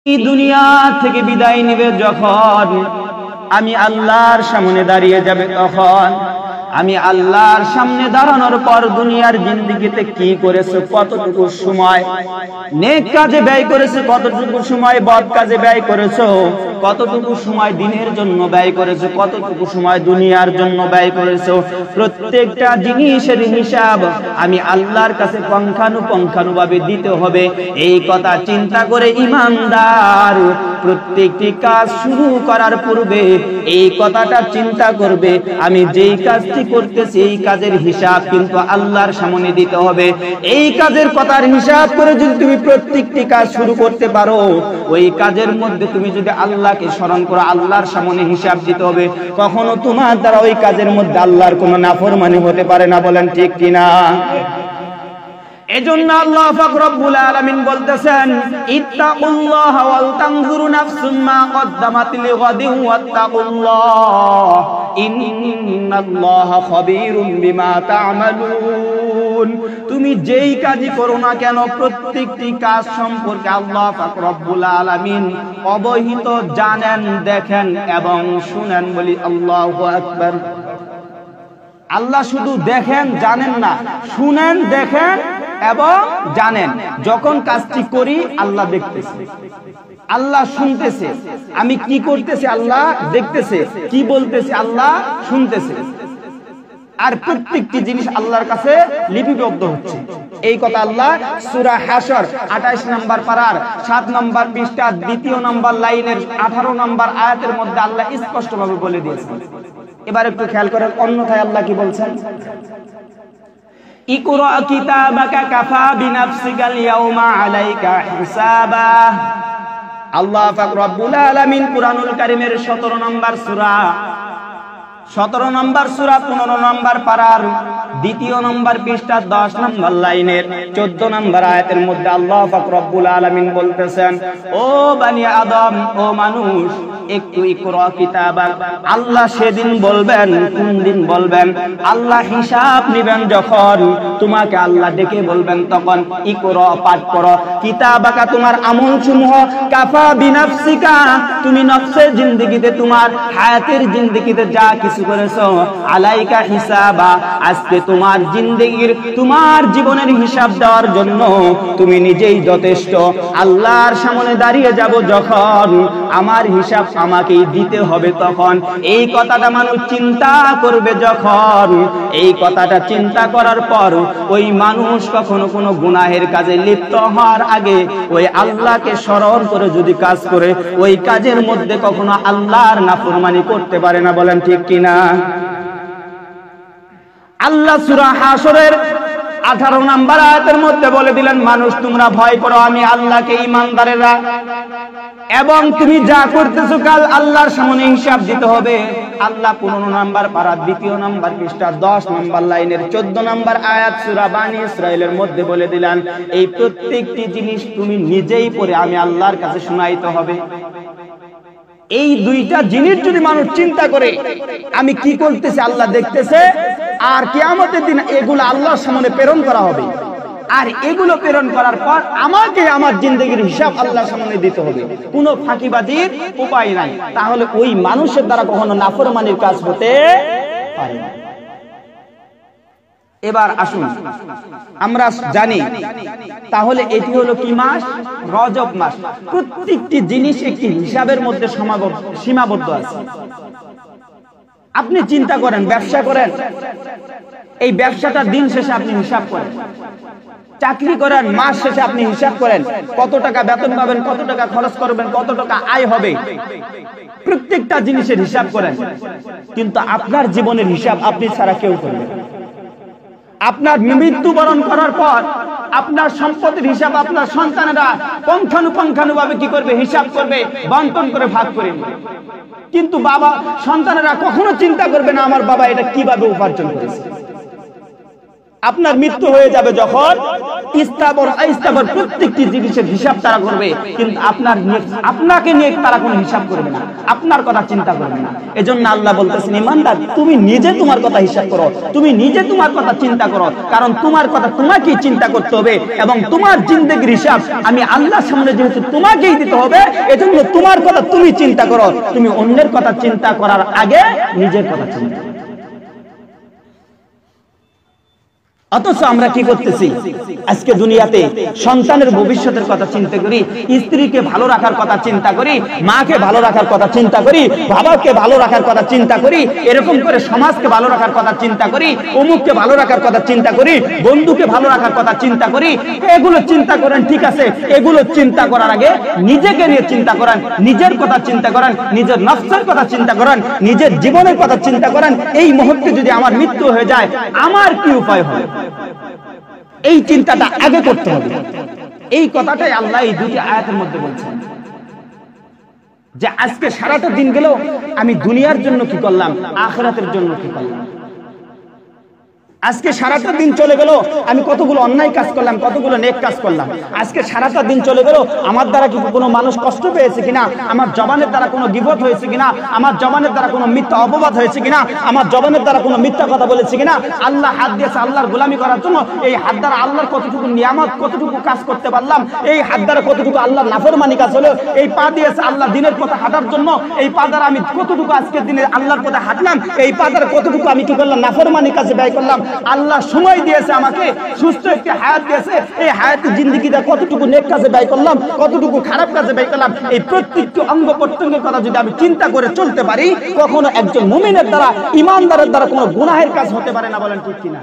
এই দুনিয়া থেকে বিদায় নিবে যখন আমি আল্লাহর সামনে দাঁড়িয়ে যাবে তখন আমি আল্লাহর সামনে দাঁড়ানোর পর দুনিয়ার জিন্দেগিতে কি করেছো, কতটুকু সময় নেক কাজে ব্যয় করেছো, কতটুকু সময় বদ কাজে ব্যয় করেছো, কতটুকু সময় দিনের জন্য ব্যয় করেছো, কতটুকু সময় দুনিয়ার জন্য ব্যয় করেছো, প্রত্যেকটা জিনিসের হিসাব আমি আল্লাহর কাছে পুঙ্খানুপুঙ্খানুভাবে দিতে হবে। এই কথা চিন্তা করে ঈমানদার প্রত্যেকটি কাজ শুরু করার পূর্বে এই কথাটা চিন্তা করবে, আমি যেই কাজটি করতেছি এই কাজের হিসাব কিন্তু আল্লাহর সামনে দিতে হবে। এই কাজের কথার হিসাব করে যদি তুমি প্রত্যেকটি কাজ শুরু করতে পারো, ওই কাজের মধ্যে তুমি যদি আল্লাহকে স্মরণ করো, আল্লাহর সামনে হিসাব দিতে হবে। কখনো তোমার দ্বারা ওই কাজের মধ্যে আল্লাহর কোনো নাফরমানি হতে পারে না, বলেন ঠিক কিনা? এজন্য আল্লাহ পাক রব্বুল আলামিন বলতেছেন, ইত্তাকুল্লাহ ওয়াল তানজুরু নাফসুম মা কদ্দামাত লিগাদিন ওয়াত্তাকুল্লাহ ইন্নাল্লাহা খাবীরুম বিমা তা'মালুন। তুমি যেই কাজই করো না কেন প্রত্যেকটি কাজ সম্পর্কে আল্লাহ পাক রব্বুল আলামিন অবহিত, জানেন, দেখেন এবং শুনেন। বলি আল্লাহু আকবার। আল্লাহ শুধু দেখেন জানেন না, শুনেন, দেখেন এবং জানেন। যখন কাজটি করি আল্লাহ দেখতেছে, আল্লাহ শুনতেছে, আমি কি করতেছি আল্লাহ দেখতেছে, কি বলতেছে আল্লাহ শুনতেছে, আর প্রত্যেকটি জিনিস আল্লাহর কাছে লিপিবদ্ধ হচ্ছে। এই কথা আল্লাহ সূরা হাশর 28 নম্বর পারার 7 নম্বর পৃষ্ঠার 2 নম্বর লাইনের 18 নম্বর আয়াতের মধ্যে আল্লাহ স্পষ্টভাবে বলে দিয়েছেন। এবার একটু খেয়াল করেন অন্যথায় আল্লাহ কি বলছেন, ইকরা কিতাবাকা কাফা বিনাফসিকাল ইয়াউমা আলাইকা হিসাবা। আল্লাহ পাক রব্বুল আলামিন কুরআনুল কারীমের 17 নম্বর সূরা 15 নম্বর পারার 2 নম্বর পৃষ্ঠা 10 নম্বর লাইনের 14 নম্বর আয়াতের মধ্যে আল্লাহ পাক রব্বুল আলামিন বলতেছেন, ও বনি আদম, ও মানুষ, একটু ইকরা কিতাবাক। আল্লাহ সেদিন বলবেন, কোন দিন বলবেন? আল্লাহ হিসাব নেবেন যখন তোমাকে আল্লাহ ডেকে বলবেন তখন ইকরা পাঠ করো কিতাবাকা, তোমার আমলসমূহ, কাফা বিনাফসিকা, তুমি নফসের জিন্দেগিতে, তোমার হায়াতের জিন্দেগিতে যা কিছু করেছো, আলাইকা হিসাবা, আজকে তোমার জিন্দেগির, তোমার জীবনের হিসাব দেওয়ার জন্য তুমি নিজেই যথেষ্ট। আল্লাহর সামনে দাঁড়িয়ে যাব যখন আমার হিসাব আমাকেই দিতে হবে তখন। এই কথাটা মানুষ চিন্তা করবে যখন, এই কথাটা চিন্তা করার পর ওই মানুষ কখনো কোনো গুনাহের কাজে লিপ্ত হওয়ার আগে ওই আল্লাহকে স্মরণ করে যদি কাজ করে, ওই কাজের মধ্যে কখনো আল্লাহর নাফরমানি করতে পারে না, বলেন ঠিক কিনা? আল্লাহ সূরা হাশরের 18 নম্বর আয়াতের মধ্যে বলে দিলেন, মানুষ তোমরা ভয় করো আমি আল্লাহকে, ঈমানদারেরা, এবং তুমি যা করতেছো কাল আল্লাহর সামনে হিসাব দিতে হবে। আল্লাহ 15 নম্বর পারা 2 নম্বর পৃষ্ঠা 10 নম্বর লাইনের 14 নম্বর আয়াত সূরা বানী ইসরাঈলের মধ্যে বলে দিলেন, এই প্রত্যেকটি জিনিস তুমি নিজেই পড়ে আমি আল্লাহর কাছে শোনাইতে হবে। এই দুইটা জিনিস যদি মানুষ চিন্তা করে আমি কি করতেছি আল্লাহ দেখতেছে, আর কিয়ামতের দিন এগুলো আল্লাহর সামনে প্রেরণ করা হবে, আর এগুলো প্রেরণ করার পর আমাকে আমার জিন্দেগির হিসাব আল্লাহর সামনে দিতে হবে, কোনো ফাঁকিবাজির উপায় নাই। তাহলে ওই মানুষের দ্বারা কখনো নাফরমানির কাজ হতে পারে না। এবার আসুন আমরা জানি, তাহলে এটি হলো কি মাস? রজব মাস। প্রত্যেকটি জিনিস একটি হিসাবের মধ্যে সীমাবদ্ধ আছে। আপনি চিন্তা করেন, ব্যবসা করেন, এই ব্যবসাটার দিন শেষে আপনি হিসাব করেন। চাকরি করেন, মাস শেষে আপনি হিসাব করেন কত টাকা বেতন পাবেন, কত টাকা খরচ করবেন, কত টাকা আয় হবে, প্রত্যেকটা জিনিসের হিসাব করেন। কিন্তু আপনার জীবনের হিসাব আপনি ছাড়া কেউ করবে না। আপনার মৃত্যুবরণ করার পর আপনার সম্পত্তির হিসাব আপনার সন্তানেরা পুঙ্খানুপুঙ্খানুভাবে কি করবে? হিসাব করবে, বন্টন করে ভাগ করে নেবে। কিন্তু বাবা সন্তানেরা কখনো চিন্তা করবে না আমার বাবা এটা কিভাবে উপার্জন করেছে। আপনার মৃত্যু হয়ে যাবে যখন, স্থাবর অস্থাবর প্রত্যেকটি জিনিসের হিসাব তারা করবে, কিন্তু আপনাকে নিয়ে তারা কোনো হিসাব করবে না, আপনার কথা চিন্তা করবে না। এজন্য আল্লাহ বলতেছেন, ইমানদার তুমি নিজে তোমার কথা হিসাব করো, তুমি নিজে তোমার কথা চিন্তা করো, কারণ তোমার কথা তোমাকেই চিন্তা করতে হবে এবং তোমার জিন্দেগির হিসাব আমি আল্লাহর সামনে যেহেতু তোমাকেই দিতে হবে, এজন্য তোমার কথা তুমি চিন্তা করো। তুমি অন্যের কথা চিন্তা করার আগে নিজের কথা চিন্তা করো। অথচ আমরা কি করতেছি, আজকে দুনিয়াতে সন্তানের ভবিষ্যতের কথা চিন্তা করি, স্ত্রীকে ভালো রাখার কথা চিন্তা করি, মাকে ভালো রাখার কথা চিন্তা করি, বাবাকে ভালো রাখার কথা চিন্তা করি, এরকম করে সমাজকে ভালো রাখার কথা চিন্তা করি, অমুককে ভালো রাখার কথা চিন্তা করি, বন্ধুকে ভালো রাখার কথা চিন্তা করি। এগুলো চিন্তা করেন, ঠিক আছে, এগুলো চিন্তা করার আগে নিজেকে নিয়ে চিন্তা করেন, নিজের কথা চিন্তা করেন, নিজের নফসের কথা চিন্তা করেন, নিজের জীবনের কথা চিন্তা করেন। এই মুহূর্তে যদি আমার মৃত্যু হয়ে যায় আমার কি উপায় হবে, এই চিন্তাটা আগে করতে হবে। এই কথাটাই আল্লাহ এই দুটি আয়াতের মধ্যে বলছেন যে আজকে সারাটা দিন গেল আমি দুনিয়ার জন্য কি করলাম, আখিরাতের জন্য কি করলাম। আজকে সারাটা দিন চলে গেল আমি কতগুলো অন্যায় কাজ করলাম, কতগুলো নেক কাজ করলাম। আজকে সারাটা দিন চলে গেল আমার দ্বারা কি কোনো মানুষ কষ্ট পেয়েছে কিনা, আমার জবানের দ্বারা কোনো গীবত হয়েছে কিনা, আমার জবানের দ্বারা কোনো মিথ্যা অপবাদ হয়েছে কিনা, আমার জবানের দ্বারা কোনো মিথ্যা কথা বলেছে কিনা। আল্লাহ হাত দিয়েছে আল্লাহর গোলামি করার জন্য, এই হাত দ্বারা আল্লাহর কতটুকু নিয়ামত, কতটুকু কাজ করতে পারলাম, এই হাত দ্বারা কতটুকু আল্লাহর নাফরমানি কাজ হলো। এই পা দিয়েছে আল্লাহ দিনের পথে হাঁটার জন্য, এই পা দ্বারা আমি কতটুকু আজকের দিনে আল্লাহর পথে হাঁটলাম, এই পা দ্বারা কতটুকু আমি কি করলাম, নাফরমানি কাজে ব্যয় করলাম। আল্লাহ সময় দিয়েছে আমাকে, সুস্থ একটি হায়াত দিয়েছে, এই হায়াতের জিন্দেগিতে কতটুকু নেক কাজে ব্যয় করলাম, কতটুকু খারাপ কাজে ব্যয় করলাম। এই প্রত্যেকটি অঙ্গ প্রত্যঙ্গের কথা যদি আমি চিন্তা করে চলতে পারি, কখনো একজন মুমিনের দ্বারা, ইমানদারের দ্বারা কোনো গুনাহের কাজ হতে পারে না। বলেন ঠিক কিনা?